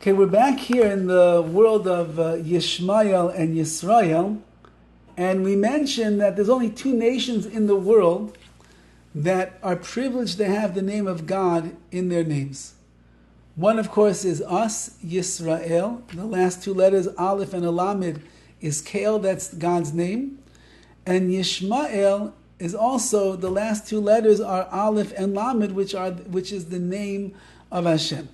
Okay, we're back here in the world of Yishmael and Yisrael, and we mentioned that there's only two nations in the world that are privileged to have the name of God in their names. One, of course, is us, Yisrael. The last two letters, Aleph and Alamid, is Kale, that's God's name. And Yishmael is also, the last two letters are Aleph and Lamed, which is the name of Hashem.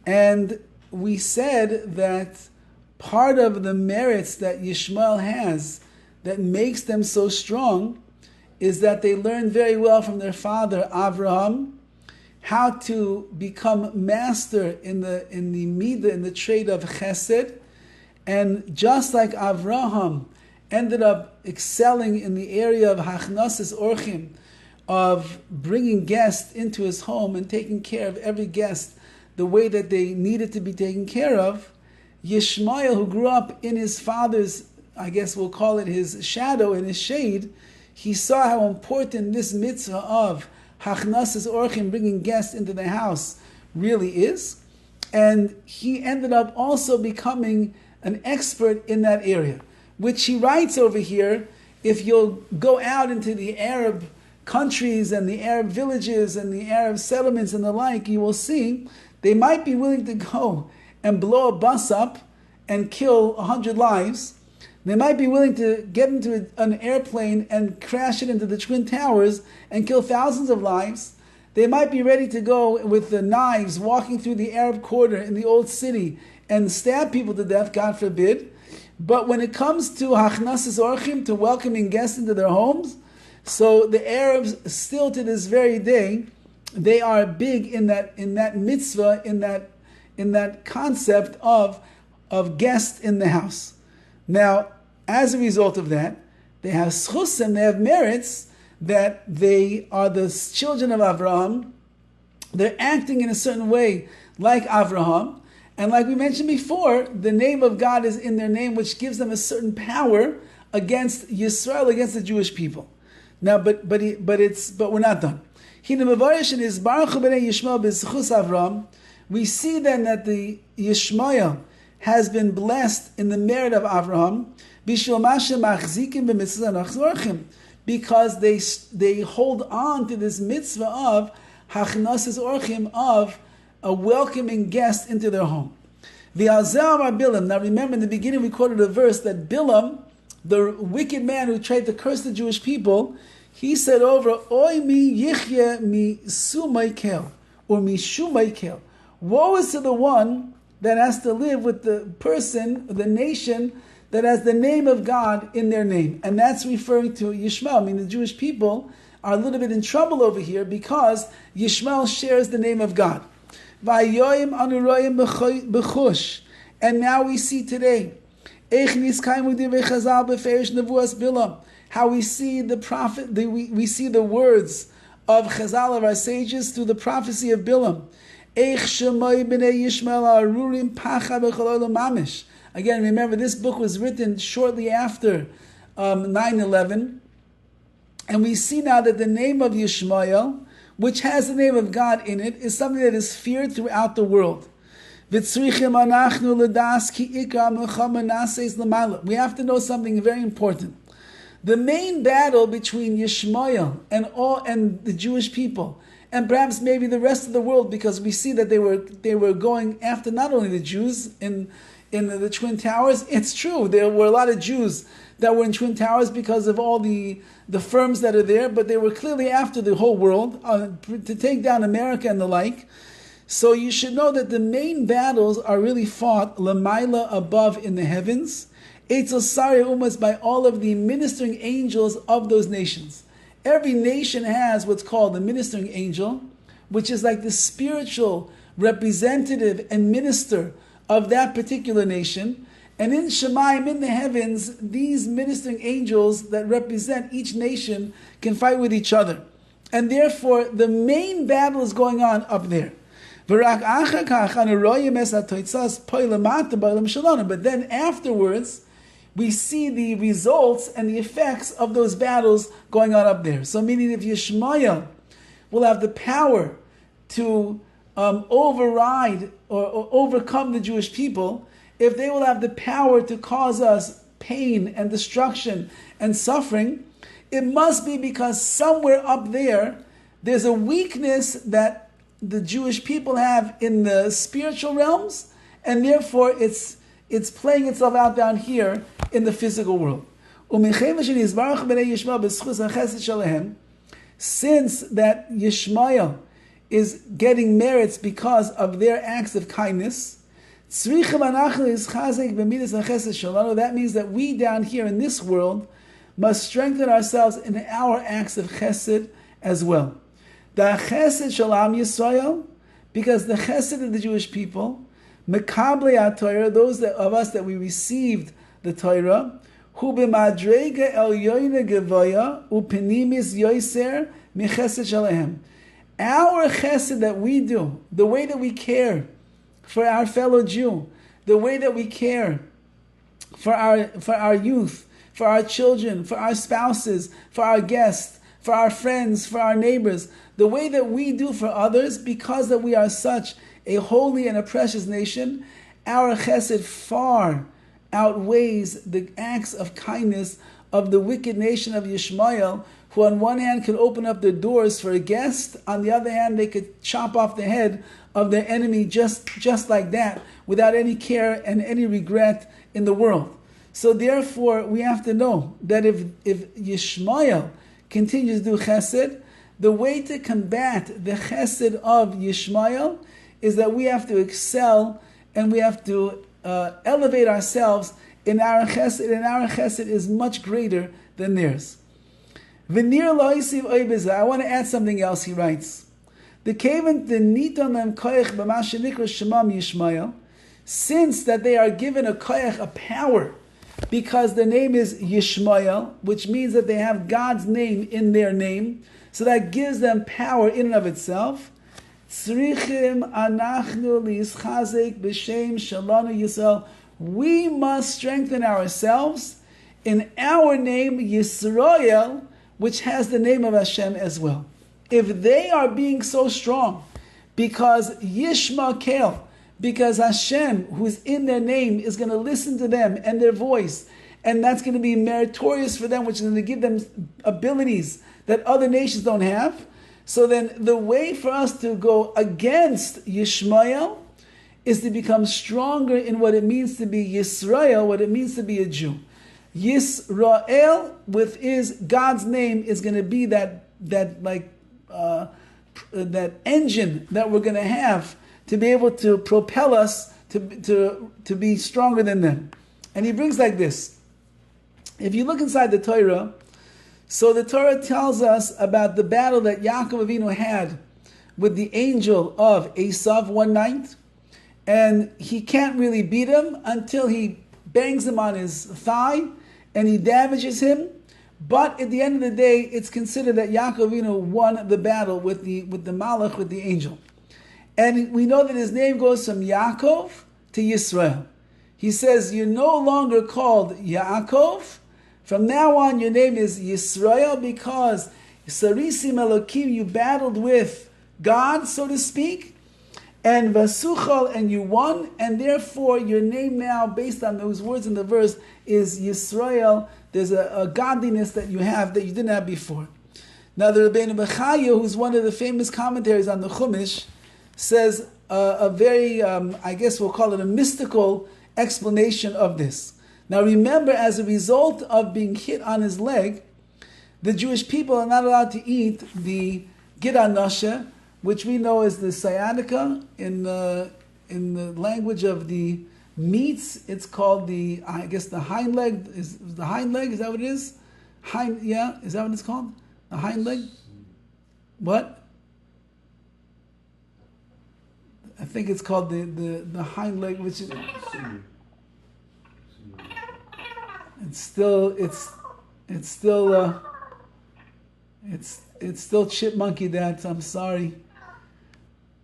And we said that part of the merits that Yishmael has that makes them so strong is that they learned very well from their father Avraham how to become master in the midah, in the trade of chesed. And just like Avraham ended up excelling in the area of hachnasis orchim, of bringing guests into his home and taking care of every guest the way that they needed to be taken care of, Yishmael, who grew up in his father's, I guess we'll call it his shadow and his shade, he saw how important this mitzvah of hachnasis orchim, bringing guests into the house, really is. And he ended up also becoming an expert in that area, which he writes over here. If you'll go out into the Arab countries and the Arab villages and the Arab settlements and the like, you will see they might be willing to go and blow a bus up and kill 100 lives. They might be willing to get into an airplane and crash it into the Twin Towers and kill thousands of lives. They might be ready to go with the knives walking through the Arab quarter in the old city and stab people to death, God forbid. But when it comes to hachnasis orchim, to welcoming guests into their homes, so the Arabs still to this very day, they are big in that mitzvah, in that concept of guests in the house. Now, as a result of that, they have schusim, they have merits that they are the children of Avraham. They're acting in a certain way like Avraham. And like we mentioned before, the name of God is in their name, which gives them a certain power against Yisrael, against the Jewish people. Now, but we're not done. We see then that the Yishmael has been blessed in the merit of Avraham because they hold on to this mitzvah of hachnasis orchim, of a welcoming guest into their home. Now remember, in the beginning we quoted a verse that Bilam, the wicked man who tried to curse the Jewish people, he said over, Oy mi yichye mi sumaikel, or mi shumaikel. Woe is to the one that has to live with the person, the nation, that has the name of God in their name. And that's referring to Yishmael. I mean, the Jewish people are a little bit in trouble over here because Yishmael shares the name of God. Vayoyim anuroyim b'chush. And now we see today, how we see the prophet, we see the words of Chazal, of our sages, through the prophecy of Bilam. Again, remember, this book was written shortly after 9/11, and we see now that the name of Yishmael, which has the name of God in it, is something that is feared throughout the world. We have to know something very important. The main battle between Yishmael and the Jewish people, and perhaps maybe the rest of the world, because we see that they were going after not only the Jews in the Twin Towers. It's true, there were a lot of Jews that were in Twin Towers because of all the firms that are there, but they were clearly after the whole world to take down America and the like. So you should know that the main battles are really fought lamaila, above in the heavens, Eitzel Sari Umas, by all of the ministering angels of those nations. Every nation has what's called the ministering angel, which is like the spiritual representative and minister of that particular nation. And in Shemaim, in the heavens, these ministering angels that represent each nation can fight with each other. And therefore, the main battle is going on up there. But then afterwards, we see the results and the effects of those battles going on up there. So meaning if Yishmael will have the power to override or overcome the Jewish people, if they will have the power to cause us pain and destruction and suffering, it must be because somewhere up there's a weakness that the Jewish people have in the spiritual realms, and therefore it's playing itself out down here in the physical world. Since that Yishmael is getting merits because of their acts of kindness, that means that we down here in this world must strengthen ourselves in our acts of chesed as well. The chesed shalam Yisrael, because the chesed of the Jewish people, mekablei Torah, those of us that we received the Torah, hu b'madrega elyoyne gevoya upenimis yoiser michesed shalahem. Our chesed that we do, the way that we care for our fellow Jew, the way that we care for our youth, for our children, for our spouses, for our guests, for our friends, for our neighbors, the way that we do for others, because that we are such a holy and a precious nation, our chesed far outweighs the acts of kindness of the wicked nation of Yishmael, who on one hand could open up their doors for a guest, on the other hand they could chop off the head of their enemy just like that, without any care and any regret in the world. So therefore we have to know that if Yishmael continues to do chesed, the way to combat the chesed of Yishmael is that we have to excel and we have to elevate ourselves in our chesed, and our chesed is much greater than theirs. I want to add something else, he writes. Since that they are given a koyach, a power, because the name is Yishmael, which means that they have God's name in their name, so that gives them power in and of itself. We must strengthen ourselves in our name Yisrael, which has the name of Hashem as well. If they are being so strong, because Yishmael, because Hashem, who's in their name, is going to listen to them and their voice, and that's going to be meritorious for them, which is going to give them abilities that other nations don't have. So then the way for us to go against Yishmael is to become stronger in what it means to be Yisrael, what it means to be a Jew. Yisrael, with his God's name, is going to be that engine that we're going to have to be able to propel us to be stronger than them. And he brings like this. If you look inside the Torah, so the Torah tells us about the battle that Yaakov Avinu had with the angel of Esav one night, and he can't really beat him until he bangs him on his thigh and he damages him. But at the end of the day, it's considered that Yaakov Avinu won the battle with the Malach, with the angel. And we know that his name goes from Yaakov to Yisrael. He says, you're no longer called Yaakov. From now on, your name is Yisrael, because Sarisim Elokim, you battled with God, so to speak, and Vasuchal, and you won, and therefore your name now, based on those words in the verse, is Yisrael. There's a godliness that you have that you didn't have before. Now the Rabbeinu Bechaya, who's one of the famous commentaries on the Chumash, says a very, I guess we'll call it a mystical explanation of this. Now remember, as a result of being hit on his leg, the Jewish people are not allowed to eat the Giranasha, which we know as the sciatica. In the language of the meats, it's called the hind leg. Is the hind leg? Is that what it is? Is that what it's called? The hind leg? What? I think it's called the hind leg, which is it's still chipmunky. That I'm sorry.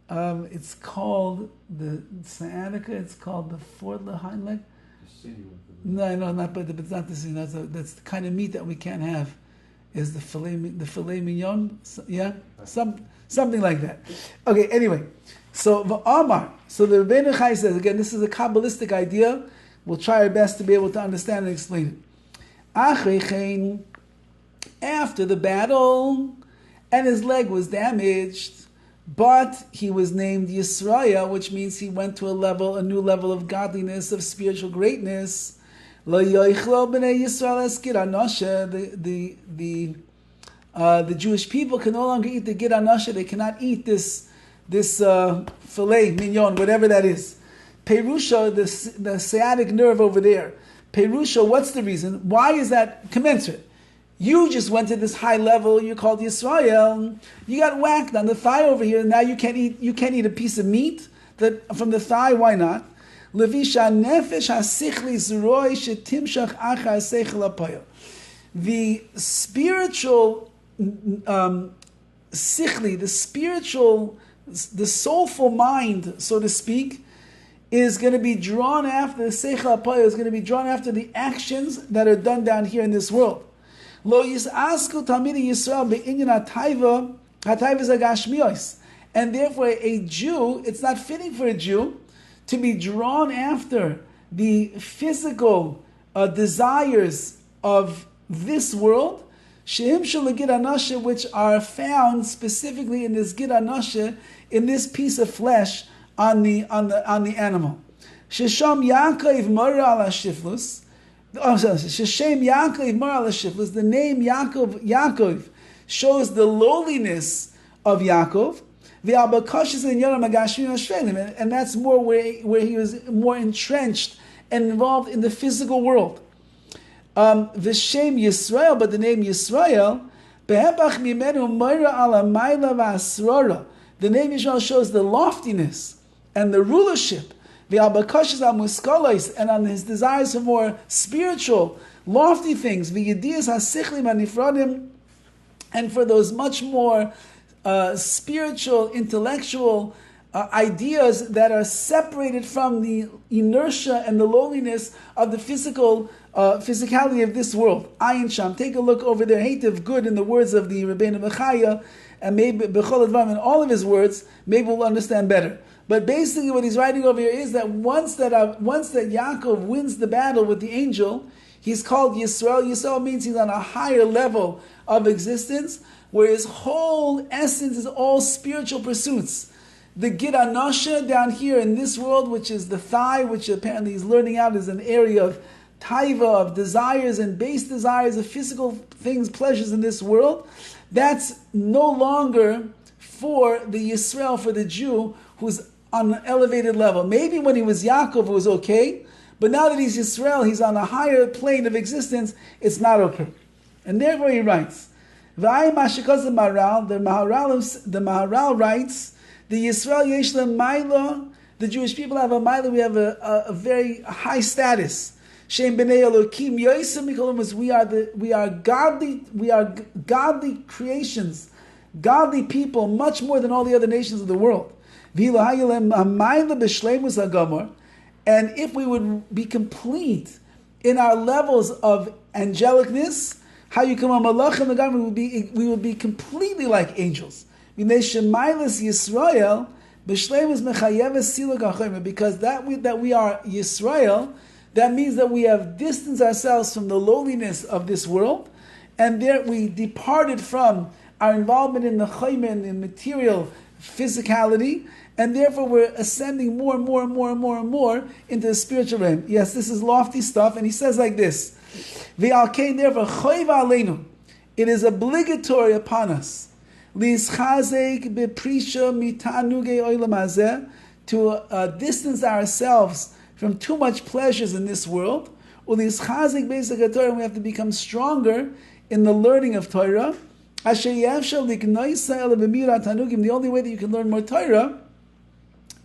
It's called the sciatica. It's called the hind leg. No, not. But it's not the sinew. That's the kind of meat that we can't have. Is the filet mignon? Yeah, something like that. Okay. Anyway, So V'amar. So the Rebbeinu Chai says, again, this is a Kabbalistic idea. We'll try our best to be able to understand and explain it. Achrei chen, after the battle, and his leg was damaged, but he was named Yisrael, which means he went to a new level of godliness, of spiritual greatness. Lo yoichlo b'nei Yisrael eskir anoshe. The Jewish people can no longer eat the gid anoshe. They cannot eat this filet mignon, whatever that is. Perusha, the sciatic nerve over there. Perusha, what's the reason? Why is that commensurate? You just went to this high level. You're called Yisrael. You got whacked on the thigh over here. Now you can't eat a piece of meat from the thigh. Why not? Levisha nefesh hasichli zroy shetimshach achar seichel hapoyel. The spiritual sichli, the soulful mind, so to speak, is going to be drawn after the seichel hapoyel. Is going to be drawn after the actions that are done down here in this world. Lo yisasku talmidei Yisrael be'inyan hatayva zagashmiyos, and therefore a Jew, it's not fitting for a Jew to be drawn after the physical desires of this world, she'im shel gid anashe, which are found specifically in this gid anashe, in this piece of flesh on the animal. Shesham Yaakov mora al hashiflus. Sheshem Yaakov mora al hashiflus. The name Yaakov shows the lowliness of Yaakov. And that's more where he was more entrenched and involved in the physical world. The Shem Yisrael, but the name Yisrael, the name Yisrael shows the loftiness and the rulership, and on his desires for more spiritual, lofty things, and for those much more spiritual, intellectual ideas that are separated from the inertia and the lowliness of the physicality of this world. Ayin Sham, take a look over there. Hativ, good, in the words of the Rabbeinu Bechaya, and maybe Bechol Advam, in all of his words, maybe we'll understand better. But basically, what he's writing over here is that once that Yaakov wins the battle with the angel, he's called Yisrael. Yisrael means he's on a higher level of existence, where his whole essence is all spiritual pursuits. The Gid Anasha down here in this world, which is the thigh, which apparently he's learning out is an area of taiva, of desires and base desires, of physical things, pleasures in this world, that's no longer for the Yisrael, for the Jew who's on an elevated level. Maybe when he was Yaakov it was okay, but now that he's Yisrael, he's on a higher plane of existence, it's not okay. And therefore he writes, the Maharal writes, the Yisrael Yesh Maila, the Jewish people have a Maila, we have a very high status. Shem B'nei Elokim Yosem Mikol, we are godly creations, godly people, much more than all the other nations of the world. And if we would be complete in our levels of angelicness, how you come on malachim and we would be completely like angels. Because that we are Yisrael, that means that we have distanced ourselves from the lowliness of this world, and there we departed from our involvement in the chaymen, in material physicality, and therefore we're ascending more and more and more and more and more into the spiritual realm. Yes, this is lofty stuff, and he says like this, V'alkein therefore choiv aleinu, it is obligatory upon us, lischazek beprisha mitanugei olam hazeh, to distance ourselves from too much pleasures in this world, ulischazek b'esek haTorah, we have to become stronger in the learning of Torah. The only way that you can learn more Torah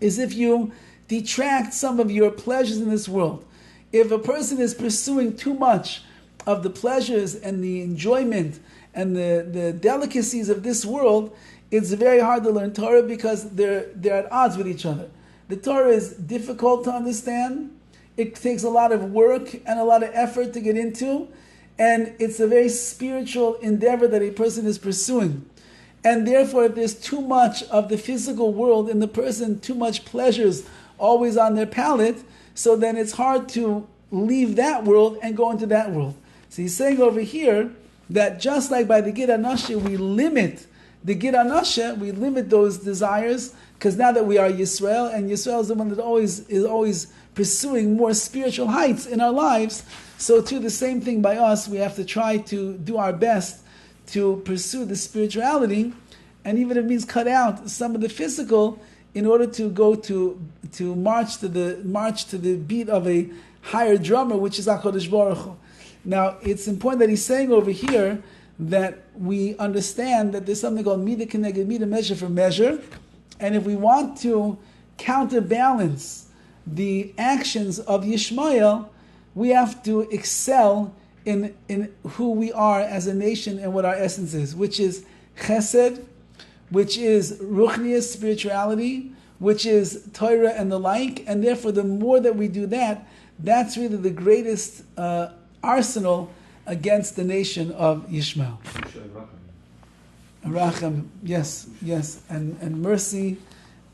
is if you detract some of your pleasures in this world. If a person is pursuing too much of the pleasures and the enjoyment and the delicacies of this world, it's very hard to learn Torah because they're at odds with each other. The Torah is difficult to understand. It takes a lot of work and a lot of effort to get into. And it's a very spiritual endeavor that a person is pursuing. And therefore, if there's too much of the physical world in the person, too much pleasures always on their palate, so then it's hard to leave that world and go into that world. So he's saying over here that just like by the Gid Anashe, we limit the Gid Anashe, we limit those desires, because now that we are Yisrael, and Yisrael is the one that is always pursuing more spiritual heights in our lives, so too the same thing by us, we have to try to do our best to pursue the spirituality, and even if it means cut out some of the physical in order to go to march to the beat of a higher drummer, which is HaKadosh Baruch Hu. Now, it's important that he's saying over here that we understand that there's something called Midah Keneged Midah, measure for measure, and if we want to counterbalance the actions of Yishmael, we have to excel in who we are as a nation and what our essence is, which is Chesed, which is Ruchnius, spirituality, which is Torah and the like, and therefore the more that we do that, that's really the greatest arsenal against the nation of Yishmael. Racham, yes, and mercy,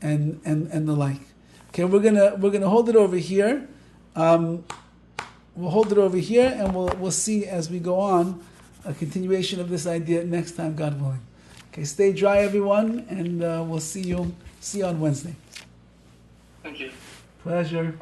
and the like. Okay, we're gonna hold it over here. We'll hold it over here, and we'll see as we go on a continuation of this idea next time, God willing. Okay, stay dry, everyone, and we'll see you on Wednesday. Thank you. Pleasure.